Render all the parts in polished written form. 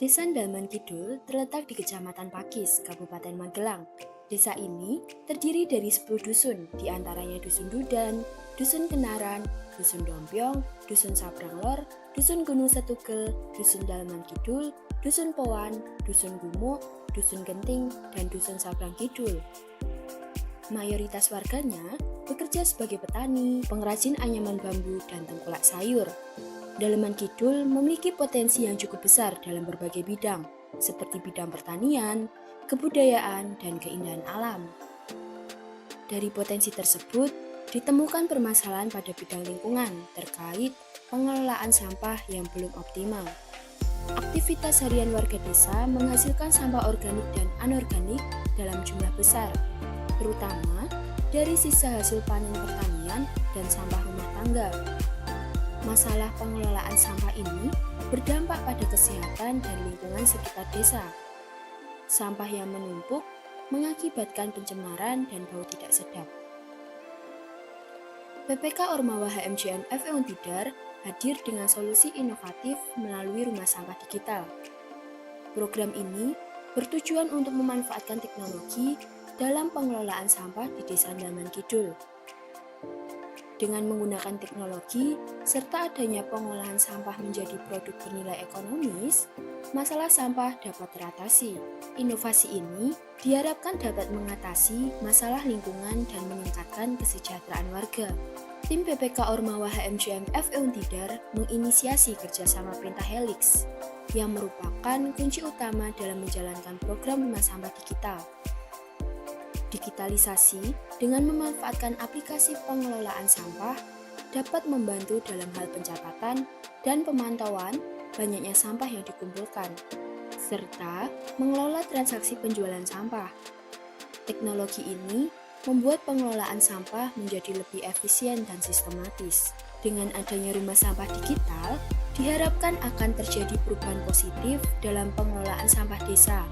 Desa Dalman Kidul terletak di Kecamatan Pakis, Kabupaten Magelang. Desa ini terdiri dari 10 dusun, diantaranya Dusun Dudan, Dusun Kenaran, Dusun Dombyong, Dusun Sabranglor, Dusun Gunung Setugel, Dusun Dalman Kidul, Dusun Powan, Dusun Gumuk, Dusun Genting, dan Dusun Sabrang Kidul. Mayoritas warganya bekerja sebagai petani, pengrajin anyaman bambu, dan tengkulak sayur. Dalman Kidul memiliki potensi yang cukup besar dalam berbagai bidang, seperti bidang pertanian, kebudayaan, dan keindahan alam. Dari potensi tersebut, ditemukan permasalahan pada bidang lingkungan terkait pengelolaan sampah yang belum optimal. Aktivitas harian warga desa menghasilkan sampah organik dan anorganik dalam jumlah besar, terutama dari sisa hasil panen pertanian dan sampah rumah tangga. Masalah pengelolaan sampah ini berdampak pada kesehatan dan lingkungan sekitar desa. Sampah yang menumpuk mengakibatkan pencemaran dan bau tidak sedap. PPK Ormawa HMJM FEUN Tidar hadir dengan solusi inovatif melalui rumah sampah digital. Program ini bertujuan untuk memanfaatkan teknologi dalam pengelolaan sampah di Desa Dalman Kidul. Dengan menggunakan teknologi serta adanya pengolahan sampah menjadi produk bernilai ekonomis, masalah sampah dapat teratasi. Inovasi ini diharapkan dapat mengatasi masalah lingkungan dan meningkatkan kesejahteraan warga. Tim PPK Ormawa HMJM FEUN Tidar menginisiasi kerjasama Pentahelix, yang merupakan kunci utama dalam menjalankan program rumah sampah digital. Digitalisasi dengan memanfaatkan aplikasi pengelolaan sampah dapat membantu dalam hal pencatatan dan pemantauan banyaknya sampah yang dikumpulkan, serta mengelola transaksi penjualan sampah. Teknologi ini membuat pengelolaan sampah menjadi lebih efisien dan sistematis. Dengan adanya rumah sampah digital, diharapkan akan terjadi perubahan positif dalam pengelolaan sampah desa.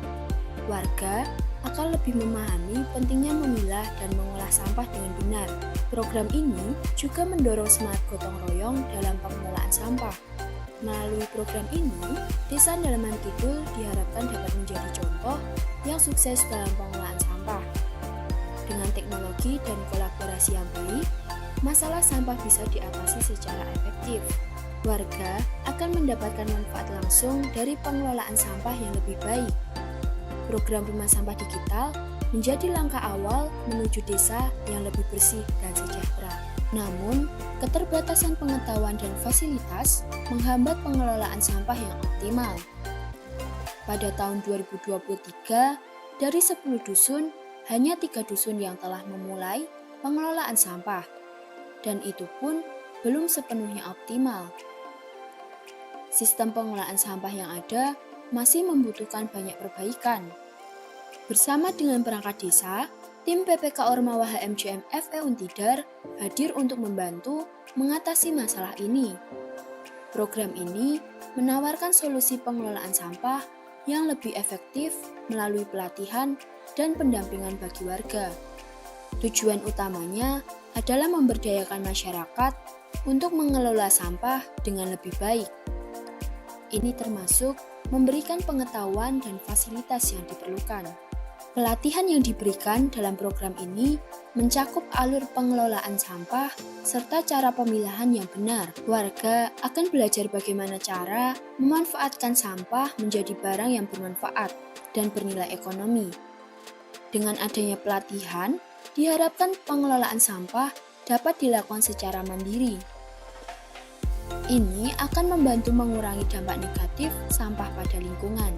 Warga akan lebih memahami pentingnya memilah dan mengolah sampah dengan benar. Program ini juga mendorong semangat gotong royong dalam pengelolaan sampah. Melalui program ini, Desa Dalman Kidul diharapkan dapat menjadi contoh yang sukses dalam pengelolaan sampah. Dengan teknologi dan kolaborasi yang baik, masalah sampah bisa diatasi secara efektif. Warga akan mendapatkan manfaat langsung dari pengelolaan sampah yang lebih baik. Program rumah sampah digital menjadi langkah awal menuju desa yang lebih bersih dan sejahtera. Namun, keterbatasan pengetahuan dan fasilitas menghambat pengelolaan sampah yang optimal. Pada tahun 2023, dari 10 dusun, hanya 3 dusun yang telah memulai pengelolaan sampah, dan itu pun belum sepenuhnya optimal. Sistem pengelolaan sampah yang ada masih membutuhkan banyak perbaikan. Bersama dengan perangkat desa, tim PPK Ormawa HMJM FEUN Tidar hadir untuk membantu mengatasi masalah ini. Program ini menawarkan solusi pengelolaan sampah yang lebih efektif melalui pelatihan dan pendampingan bagi warga. Tujuan utamanya adalah memberdayakan masyarakat untuk mengelola sampah dengan lebih baik. Ini termasuk memberikan pengetahuan dan fasilitas yang diperlukan. Pelatihan yang diberikan dalam program ini mencakup alur pengelolaan sampah serta cara pemilahan yang benar. Warga akan belajar bagaimana cara memanfaatkan sampah menjadi barang yang bermanfaat dan bernilai ekonomi. Dengan adanya pelatihan, diharapkan pengelolaan sampah dapat dilakukan secara mandiri. Ini akan membantu mengurangi dampak negatif sampah pada lingkungan.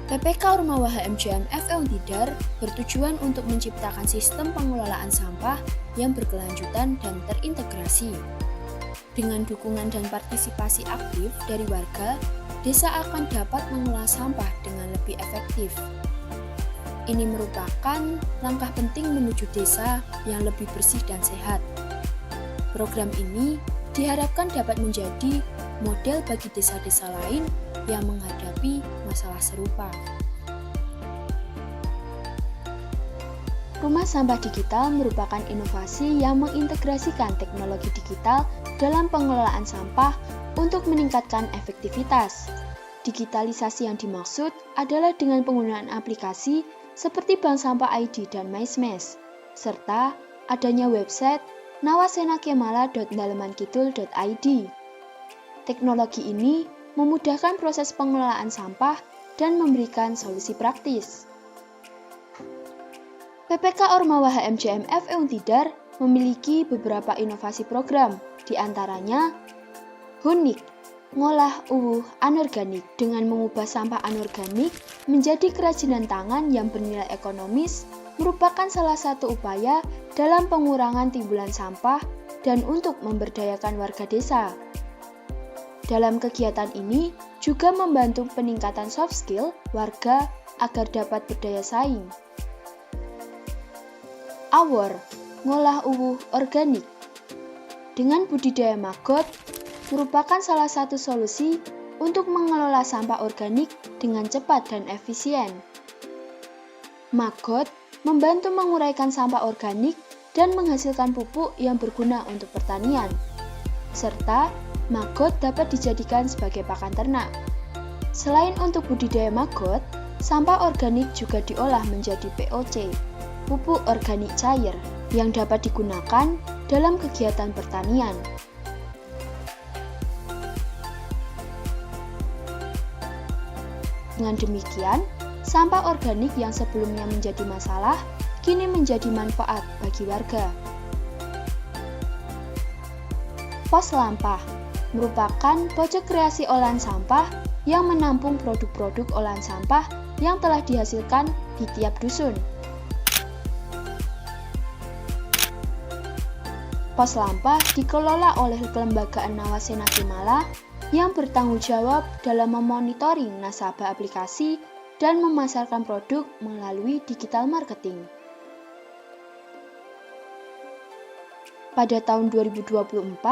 PPK Ormawa HMJM FEUN Tidar bertujuan untuk menciptakan sistem pengelolaan sampah yang berkelanjutan dan terintegrasi. Dengan dukungan dan partisipasi aktif dari warga, desa akan dapat mengelola sampah dengan lebih efektif. Ini merupakan langkah penting menuju desa yang lebih bersih dan sehat. Program ini diharapkan dapat menjadi model bagi desa-desa lain yang menghadapi masalah serupa. Rumah sampah digital merupakan inovasi yang mengintegrasikan teknologi digital dalam pengelolaan sampah untuk meningkatkan efektivitas. Digitalisasi yang dimaksud adalah dengan penggunaan aplikasi seperti Bank Sampah ID dan MySmash, serta adanya website nawasenakemala.dalemanKidul.id. Teknologi ini memudahkan proses pengelolaan sampah dan memberikan solusi praktis. PPK Ormawa HMJM FE Untidar memiliki beberapa inovasi program, di antaranya Hunik, ngolah uwuh anorganik dengan mengubah sampah anorganik menjadi kerajinan tangan yang bernilai ekonomis merupakan salah satu upaya dalam pengurangan timbulan sampah dan untuk memberdayakan warga desa. Dalam kegiatan ini juga membantu peningkatan soft skill warga agar dapat berdaya saing. Awor, ngolah uwuh organik. Dengan budidaya maggot, merupakan salah satu solusi untuk mengelola sampah organik dengan cepat dan efisien. Maggot membantu menguraikan sampah organik dan menghasilkan pupuk yang berguna untuk pertanian, serta maggot dapat dijadikan sebagai pakan ternak. Selain untuk budidaya maggot, sampah organik juga diolah menjadi POC, pupuk organik cair, yang dapat digunakan dalam kegiatan pertanian. Dengan demikian, sampah organik yang sebelumnya menjadi masalah, kini menjadi manfaat bagi warga. Pos Lampah merupakan pojok kreasi olahan sampah yang menampung produk-produk olahan sampah yang telah dihasilkan di tiap dusun. Pos Lampah dikelola oleh Kelembagaan Nawasenakemala yang bertanggung jawab dalam memonitoring nasabah aplikasi dan memasarkan produk melalui digital marketing. Pada tahun 2024,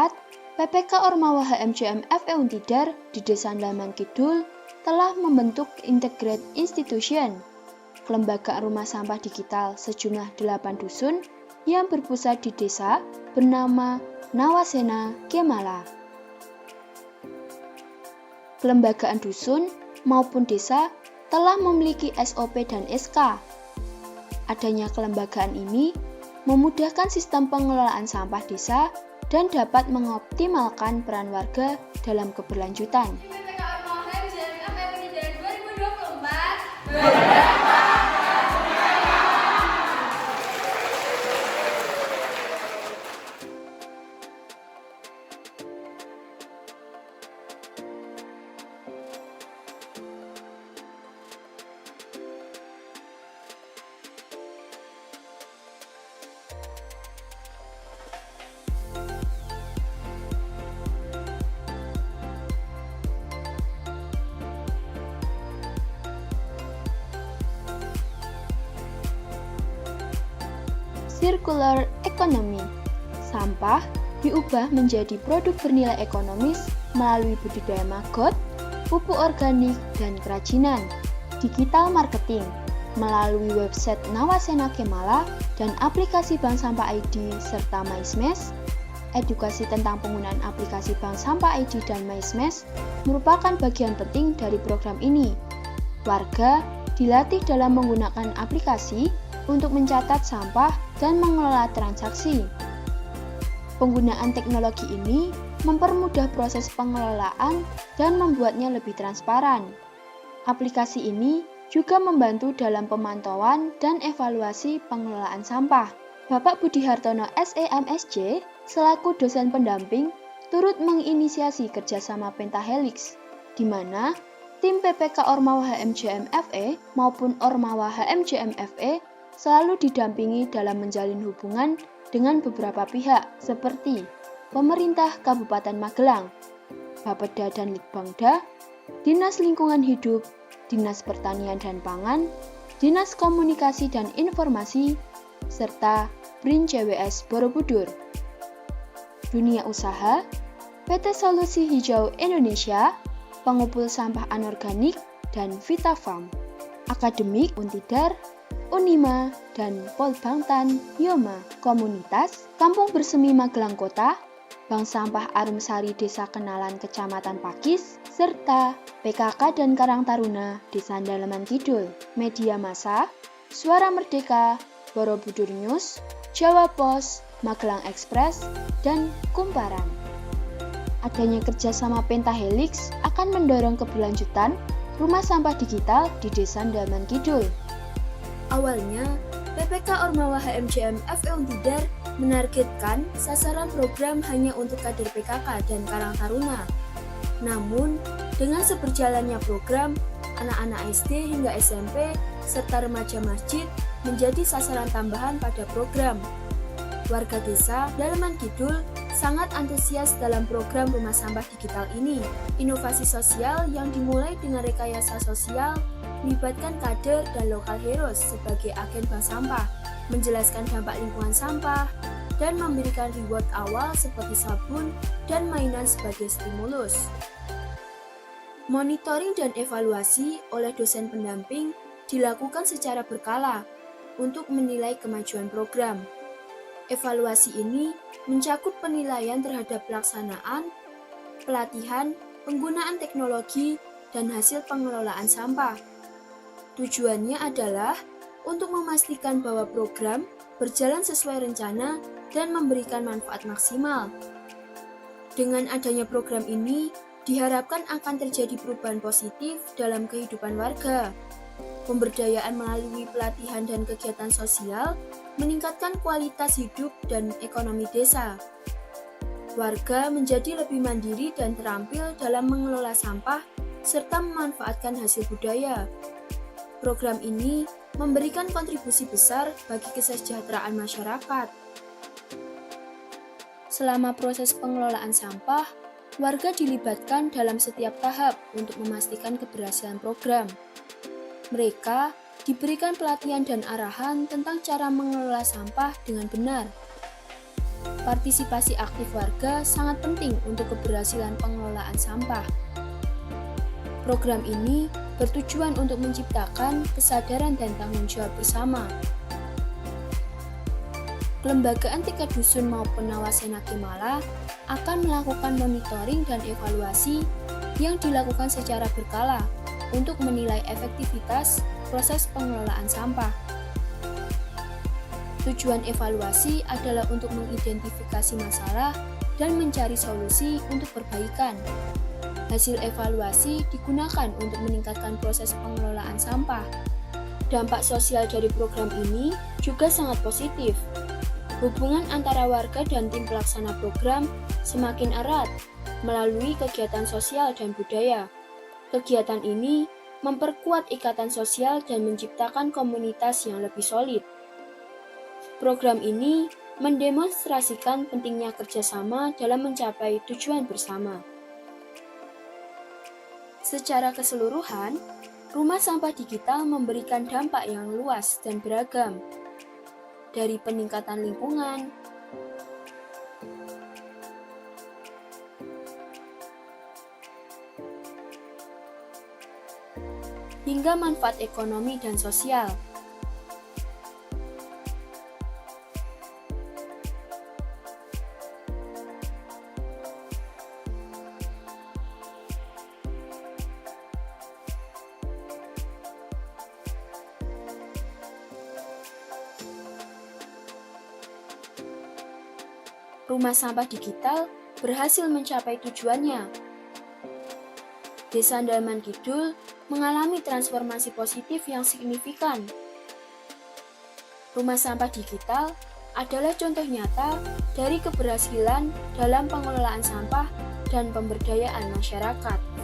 PPK Ormawa HMJM FE Untidar di Desa Daleman Kidul telah membentuk Integrated Institution, kelembagaan rumah sampah digital sejumlah 8 dusun yang berpusat di desa bernama Nawasenakemala. Kelembagaan dusun maupun desa telah memiliki SOP dan SK. Adanya kelembagaan ini memudahkan sistem pengelolaan sampah desa dan dapat mengoptimalkan peran warga dalam keberlanjutan. PPK Ormawa HMJM FE Untidar 2024 Circular Economy. Sampah diubah menjadi produk bernilai ekonomis melalui budidaya maggot, pupuk organik, dan kerajinan. Digital marketing melalui website Nawasenakemala dan aplikasi Bank Sampah ID serta MySmash. Edukasi tentang penggunaan aplikasi Bank Sampah ID dan MySmash merupakan bagian penting dari program ini. Warga dilatih dalam menggunakan aplikasi untuk mencatat sampah dan mengelola transaksi. Penggunaan teknologi ini mempermudah proses pengelolaan dan membuatnya lebih transparan. Aplikasi ini juga membantu dalam pemantauan dan evaluasi pengelolaan sampah. Bapak Budi Hartono SEMSJ selaku dosen pendamping turut menginisiasi kerjasama Pentahelix, di mana tim PPK Ormawa HMJM FE maupun Ormawa HMJM FE selalu didampingi dalam menjalin hubungan dengan beberapa pihak seperti pemerintah Kabupaten Magelang, Bapeda dan Litbangda, Dinas Lingkungan Hidup, Dinas Pertanian dan Pangan, Dinas Komunikasi dan Informasi, serta BRIN CWS Borobudur. Dunia usaha, PT Solusi Hijau Indonesia, Pengumpul Sampah Anorganik, dan Vitafarm. Akademik Untidar, Unima, dan Polbangtan Yoma. Komunitas Kampung Bersemi Magelang Kota, Bank Sampah Arumsari Desa Kenalan Kecamatan Pakis, serta PKK dan Karang Taruna Desa Daleman Kidul. Media massa, Suara Merdeka, Borobudur News, Jawa Pos, Magelang Express, dan Kumparan. Adanya kerjasama Pentahelix akan mendorong keberlanjutan rumah sampah digital di Desa Daleman Kidul. Awalnya, PPK Ormawa HMJM FEUN Tidar menargetkan sasaran program hanya untuk kader PKK dan Karang Taruna. Namun, dengan seberjalannya program, anak-anak SD hingga SMP serta remaja masjid menjadi sasaran tambahan pada program. Warga desa Daleman Kidul sangat antusias dalam program rumah sampah digital ini. Inovasi sosial yang dimulai dengan rekayasa sosial melibatkan kader dan lokal heroes sebagai agen bank sampah, menjelaskan dampak lingkungan sampah, dan memberikan reward awal seperti sabun dan mainan sebagai stimulus. Monitoring dan evaluasi oleh dosen pendamping dilakukan secara berkala untuk menilai kemajuan program. Evaluasi ini mencakup penilaian terhadap pelaksanaan, pelatihan, penggunaan teknologi, dan hasil pengelolaan sampah. Tujuannya adalah untuk memastikan bahwa program berjalan sesuai rencana dan memberikan manfaat maksimal. Dengan adanya program ini, diharapkan akan terjadi perubahan positif dalam kehidupan warga. Pemberdayaan melalui pelatihan dan kegiatan sosial meningkatkan kualitas hidup dan ekonomi desa. Warga menjadi lebih mandiri dan terampil dalam mengelola sampah serta memanfaatkan hasil budaya. Program ini memberikan kontribusi besar bagi kesejahteraan masyarakat. Selama proses pengelolaan sampah, warga dilibatkan dalam setiap tahap untuk memastikan keberhasilan program. Mereka diberikan pelatihan dan arahan tentang cara mengelola sampah dengan benar. Partisipasi aktif warga sangat penting untuk keberhasilan pengelolaan sampah. Program ini bertujuan untuk menciptakan kesadaran dan tanggung jawab bersama. Kelembagaan tingkat dusun maupun Nawasena Kemala akan melakukan monitoring dan evaluasi yang dilakukan secara berkala untuk menilai efektivitas proses pengelolaan sampah. Tujuan evaluasi adalah untuk mengidentifikasi masalah dan mencari solusi untuk perbaikan. Hasil evaluasi digunakan untuk meningkatkan proses pengelolaan sampah. Dampak sosial dari program ini juga sangat positif. Hubungan antara warga dan tim pelaksana program semakin erat melalui kegiatan sosial dan budaya. Kegiatan ini memperkuat ikatan sosial dan menciptakan komunitas yang lebih solid. Program ini mendemonstrasikan pentingnya kerjasama dalam mencapai tujuan bersama. Secara keseluruhan, rumah sampah digital memberikan dampak yang luas dan beragam, dari peningkatan lingkungan, hingga manfaat ekonomi dan sosial. Rumah sampah digital berhasil mencapai tujuannya. Desa Daleman Kidul mengalami transformasi positif yang signifikan. Rumah sampah digital adalah contoh nyata dari keberhasilan dalam pengelolaan sampah dan pemberdayaan masyarakat.